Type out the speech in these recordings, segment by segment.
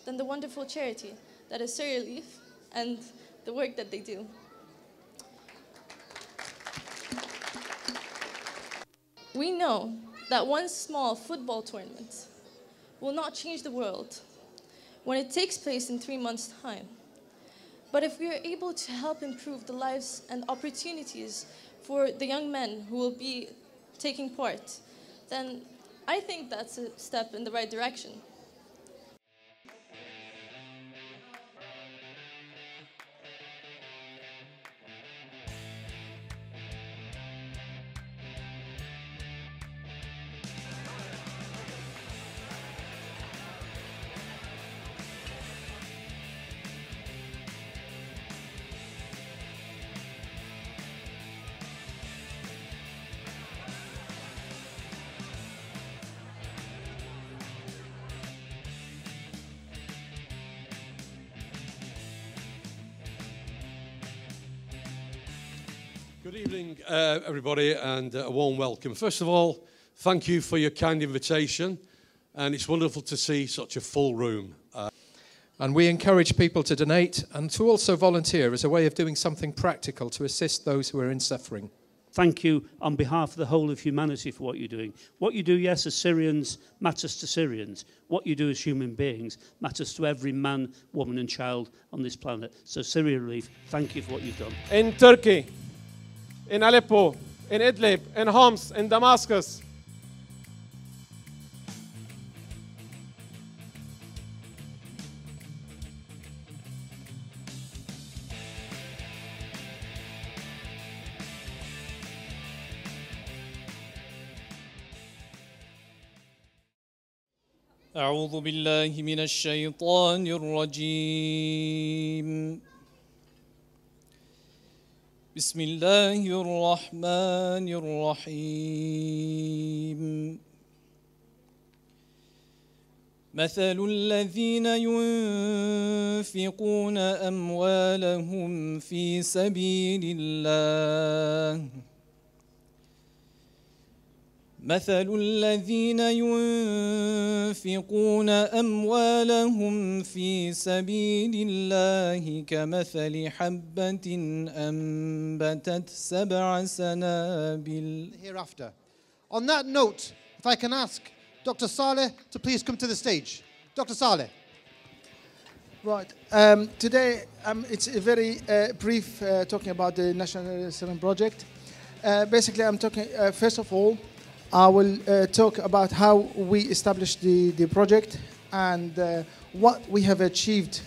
than the wonderful charity that is Syria Relief and the work that they do. We know that one small football tournament will not change the world when it takes place in 3 months' time. But if we are able to help improve the lives and opportunities for the young men who will be taking part, then I think that's a step in the right direction. Good evening, everybody, and a warm welcome. First of all, thank you for your kind invitation, and it's wonderful to see such a full room. And we encourage people to donate and to also volunteer as a way of doing something practical to assist those who are in suffering. Thank you on behalf of the whole of humanity for what you're doing. What you do, yes, as Syrians, matters to Syrians. What you do as human beings matters to every man, woman and child on this planet. So Syria Relief, thank you for what you've done. In Turkey, in Aleppo, in Idlib, in Homs, in Damascus. أعوذ بالله من الشيطان الرجيم بسم الله الرحمن الرحيم مثل الذين ينفقون أموالهم في سبيل الله مثل الذين ينفقون أموالهم في سبيل الله كمثل حبة أنبتت 7 سنابل. Hereafter. On that note, if I can ask Dr. Saleh to please come to the stage. Dr. Saleh. Right. Today, it's a very brief talking about the National Syrian Project. Basically, I'm talking, first of all, I will talk about how we established the project and what we have achieved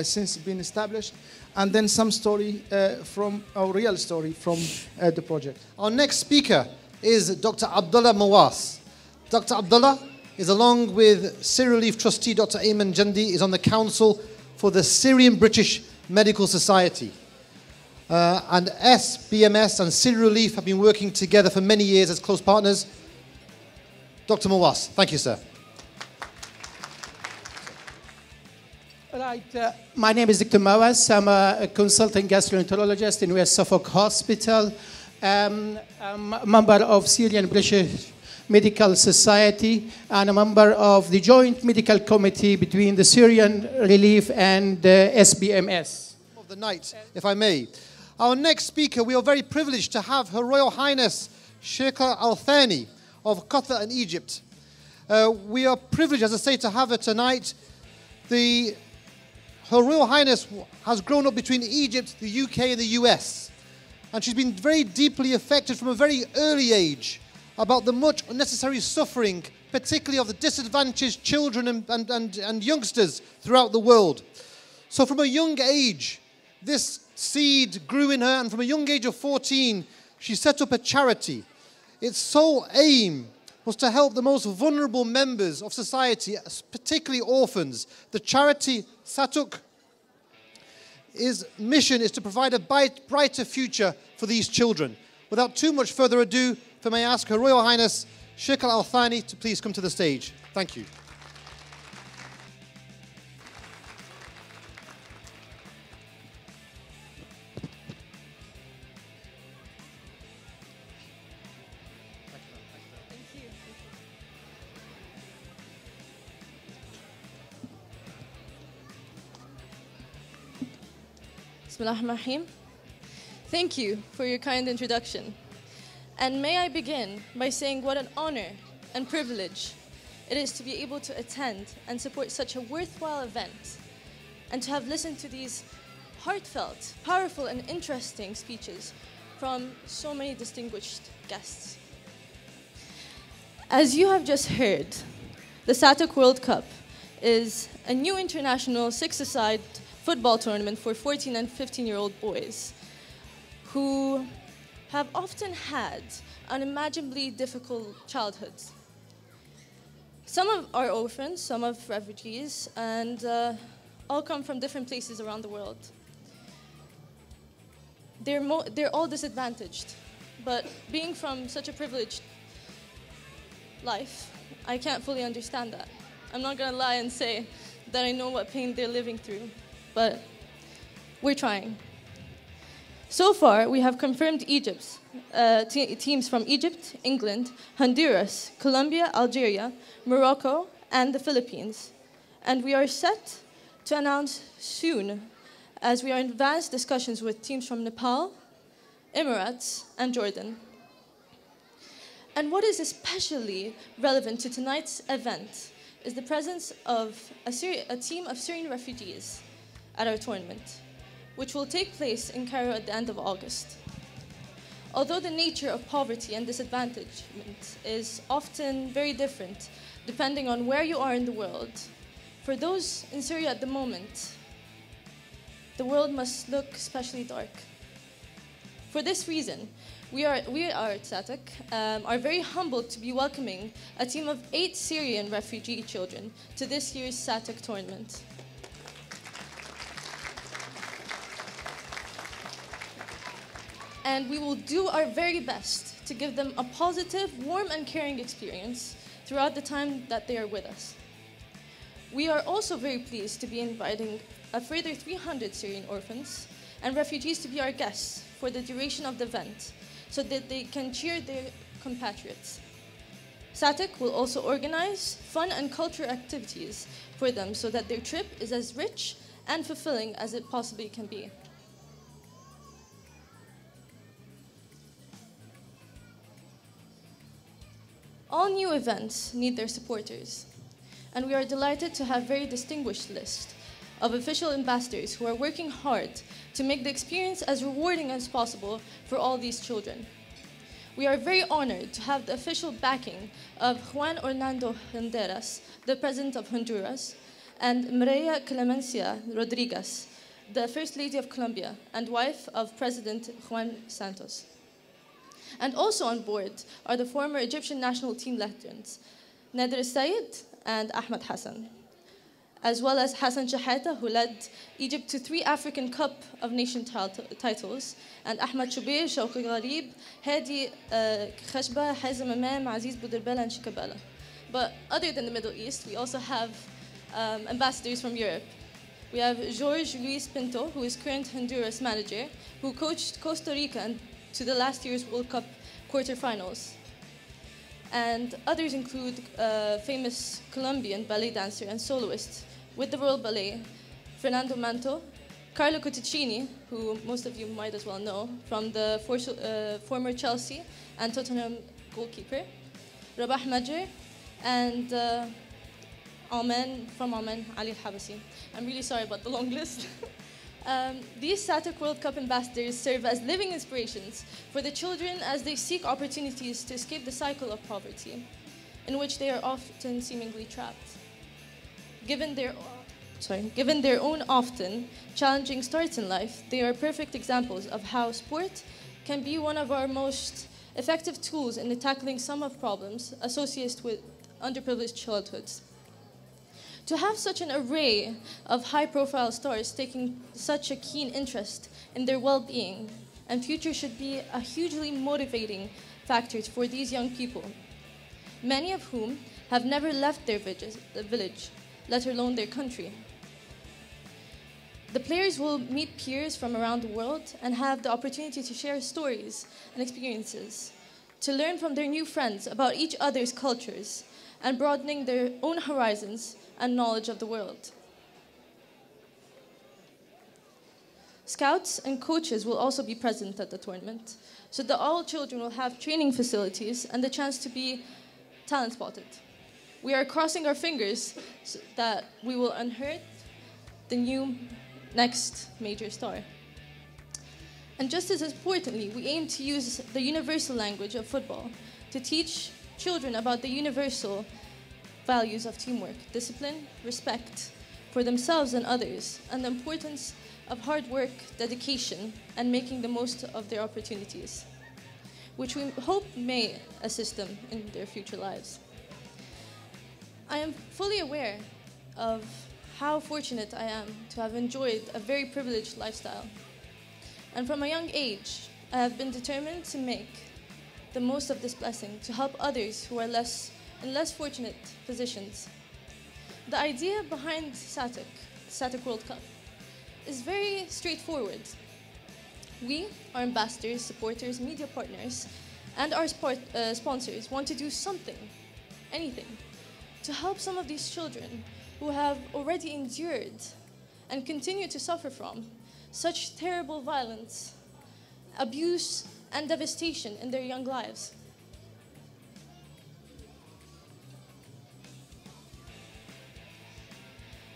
since being established, and then some story from a real story from the project. Our next speaker is Dr. Abdullah Mawas. Dr. Abdullah is, along with Syria Relief trustee Dr. Ayman Jandi, is on the council for the Syrian British Medical Society. And SBMS and Syria Relief have been working together for many years as close partners. Dr. Mawas, thank you, sir. Right, my name is Dr. Mawas. I'm a consultant gastroenterologist in West Suffolk Hospital. I'm a member of Syrian British Medical Society and a member of the joint medical committee between the Syrian Relief and SBMS. Of the night, if I may. Our next speaker, we are very privileged to have Her Royal Highness Sheikha Al Thani of Qatar and Egypt. We are privileged, as I say, to have her tonight. Her Royal Highness has grown up between Egypt, the UK and the US. And she's been very deeply affected from a very early age about the much unnecessary suffering, particularly of the disadvantaged children and youngsters throughout the world. So from a young age, this seed grew in her, and from a young age of 14, she set up a charity. Its sole aim was to help the most vulnerable members of society, particularly orphans. The charity SATUC, its mission is to provide a brighter future for these children. Without too much further ado, if I may ask Her Royal Highness Sheikha Al Thani to please come to the stage. Thank you. Bismillahirrahmanirrahim. Thank you for your kind introduction. And may I begin by saying what an honor and privilege it is to be able to attend and support such a worthwhile event and to have listened to these heartfelt, powerful, and interesting speeches from so many distinguished guests. As you have just heard, the SATUC World Cup is a new international six-a-side football tournament for 14 and 15-year-old boys who have often had unimaginably difficult childhoods. Some are orphans, some are refugees, and all come from different places around the world. They're all disadvantaged, but being from such a privileged life, I can't fully understand that. I'm not gonna lie and say that I know what pain they're living through, but we're trying. So far, we have confirmed Egypt's teams from Egypt, England, Honduras, Colombia, Algeria, Morocco, and the Philippines. And we are set to announce soon, as we are in advanced discussions with teams from Nepal, Emirates, and Jordan. And what is especially relevant to tonight's event is the presence of a team of Syrian refugees at our tournament, which will take place in Cairo at the end of August. Although the nature of poverty and disadvantagement is often very different depending on where you are in the world, for those in Syria at the moment, the world must look especially dark. For this reason, we at SATUC are very humbled to be welcoming a team of 8 Syrian refugee children to this year's SATUC tournament. And we will do our very best to give them a positive, warm, and caring experience throughout the time that they are with us. We are also very pleased to be inviting a further 300 Syrian orphans and refugees to be our guests for the duration of the event so that they can cheer their compatriots. SATUC will also organize fun and cultural activities for them so that their trip is as rich and fulfilling as it possibly can be. All new events need their supporters, and we are delighted to have a very distinguished list of official ambassadors who are working hard to make the experience as rewarding as possible for all these children. We are very honored to have the official backing of Juan Orlando Honduras, the President of Honduras, and Maria Clemencia Rodriguez, the First Lady of Colombia and wife of President Juan Santos. And also on board are the former Egyptian national team legends, Nader Sayed and Ahmed Hassan, as well as Hassan Shahata, who led Egypt to 3 African Cup of Nations titles, and Ahmed Choubeir, Shawki Gharib, Hadi Khashba, Hazem Imam, Aziz Bouderbel, and Shikabala. But other than the Middle East, we also have ambassadors from Europe. We have Jorge Luis Pinto, who is current Honduras manager, who coached Costa Rica to the last year's World Cup quarterfinals. And others include famous Colombian ballet dancer and soloist with the Royal Ballet, Fernando Manto, Carlo Cotticini, who most of you might as well know, from the former Chelsea and Tottenham goalkeeper, Rabah Majr, and from Oman, Ali Al-Habasi. I'm really sorry about the long list. These SATUC World Cup ambassadors serve as living inspirations for the children as they seek opportunities to escape the cycle of poverty, in which they are often seemingly trapped. Given their own often challenging starts in life, they are perfect examples of how sport can be one of our most effective tools in tackling some of problems associated with underprivileged childhoods. To have such an array of high-profile stars taking such a keen interest in their well-being and future should be a hugely motivating factor for these young people, many of whom have never left their village, let alone their country. The players will meet peers from around the world and have the opportunity to share stories and experiences, to learn from their new friends about each other's cultures, and broadening their own horizons and knowledge of the world. Scouts and coaches will also be present at the tournament, so that all children will have training facilities and the chance to be talent spotted. We are crossing our fingers so that we will unearth the new next major star. And just as importantly, we aim to use the universal language of football to teach children about the universal values of teamwork, discipline, respect for themselves and others, and the importance of hard work, dedication, and making the most of their opportunities, which we hope may assist them in their future lives. I am fully aware of how fortunate I am to have enjoyed a very privileged lifestyle. And from a young age, I have been determined to make the most of this blessing to help others who are in less fortunate positions. The idea behind SATUC World Cup, is very straightforward. We, our ambassadors, supporters, media partners, and our sponsors want to do something, anything, to help some of these children who have already endured and continue to suffer from such terrible violence, abuse, and devastation in their young lives.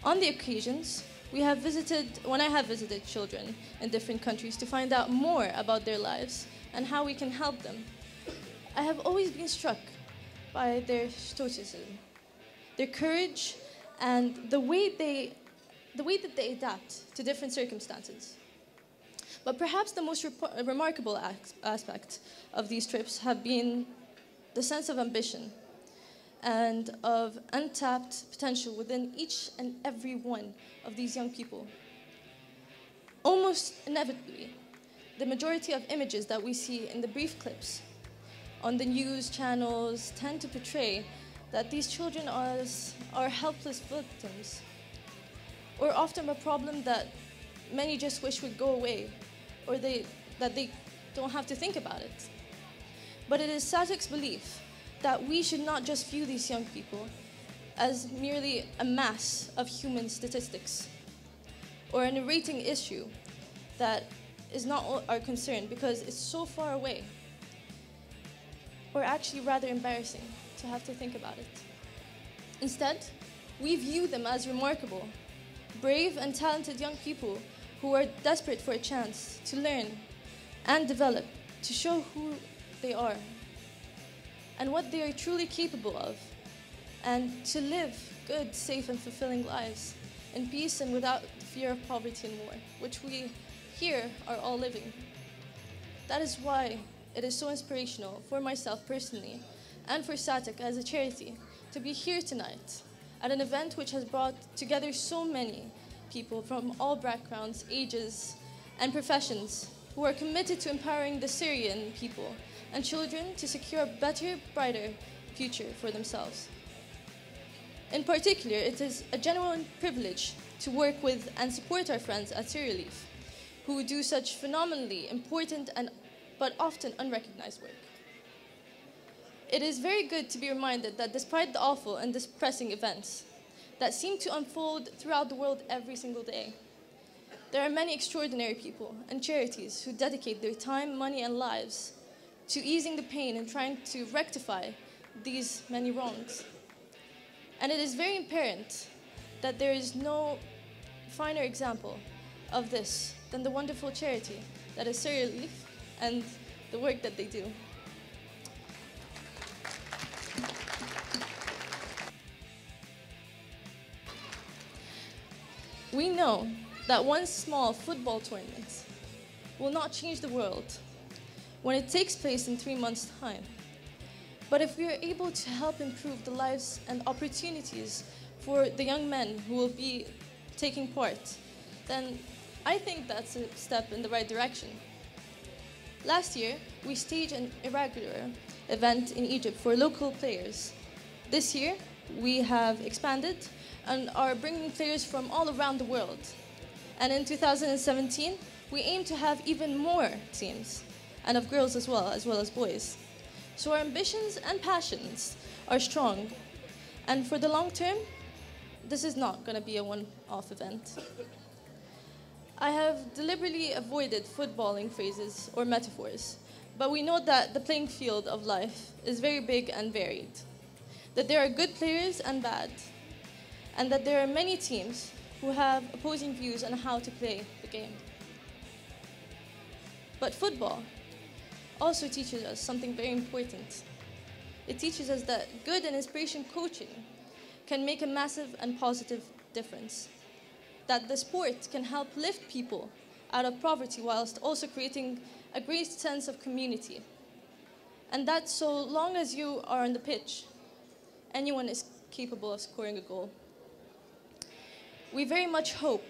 On the occasions, when I have visited children in different countries to find out more about their lives and how we can help them, I have always been struck by their stoicism, their courage, and the way that they adapt to different circumstances. But perhaps the most remarkable aspect of these trips have been the sense of ambition and of untapped potential within each and every one of these young people. Almost inevitably, the majority of images that we see in the brief clips on the news channels tend to portray that these children are helpless victims, or often a problem that many just wish would go away, or that they don't have to think about it. But it is SATUC's belief that we should not just view these young people as merely a mass of human statistics or a narrating issue that is not our concern because it's so far away, or actually rather embarrassing to have to think about it. Instead, we view them as remarkable, brave and talented young people who are desperate for a chance to learn and develop, to show who they are and what they are truly capable of, and to live good, safe, and fulfilling lives in peace and without fear of poverty and war, which we here are all living. That is why it is so inspirational for myself personally and for SATUC as a charity to be here tonight at an event which has brought together so many people from all backgrounds, ages, and professions who are committed to empowering the Syrian people and children to secure a better, brighter future for themselves. In particular, it is a genuine privilege to work with and support our friends at Syria Relief, who do such phenomenally important but often unrecognized work. It is very good to be reminded that despite the awful and depressing events that seem to unfold throughout the world every single day, there are many extraordinary people and charities who dedicate their time, money, and lives to easing the pain and trying to rectify these many wrongs. And it is very apparent that there is no finer example of this than the wonderful charity that is Syria Relief and the work that they do. We know that one small football tournament will not change the world when it takes place in 3 months' time. But if we are able to help improve the lives and opportunities for the young men who will be taking part, then I think that's a step in the right direction. Last year, we staged an irregular event in Egypt for local players. This year, we have expanded and are bringing players from all around the world. And in 2017, we aim to have even more teams, and of girls as well as boys. So our ambitions and passions are strong. And for the long term, this is not going to be a one-off event. I have deliberately avoided footballing phrases or metaphors, but we know that the playing field of life is very big and varied, that there are good players and bad, and that there are many teams who have opposing views on how to play the game. But football also teaches us something very important. It teaches us that good and inspiration coaching can make a massive and positive difference. That the sport can help lift people out of poverty whilst also creating a great sense of community. And that so long as you are on the pitch, anyone is capable of scoring a goal. We very much hope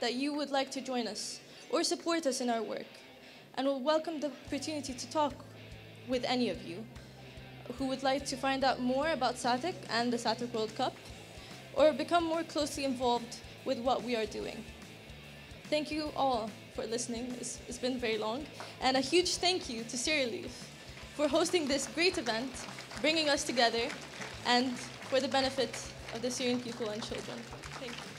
that you would like to join us or support us in our work, and we'll welcome the opportunity to talk with any of you who would like to find out more about SATUC and the SATUC World Cup, or become more closely involved with what we are doing. Thank you all for listening. It's been very long. And a huge thank you to Syria Relief for hosting this great event, bringing us together, and for the benefit of the Syrian people and children. Thank you.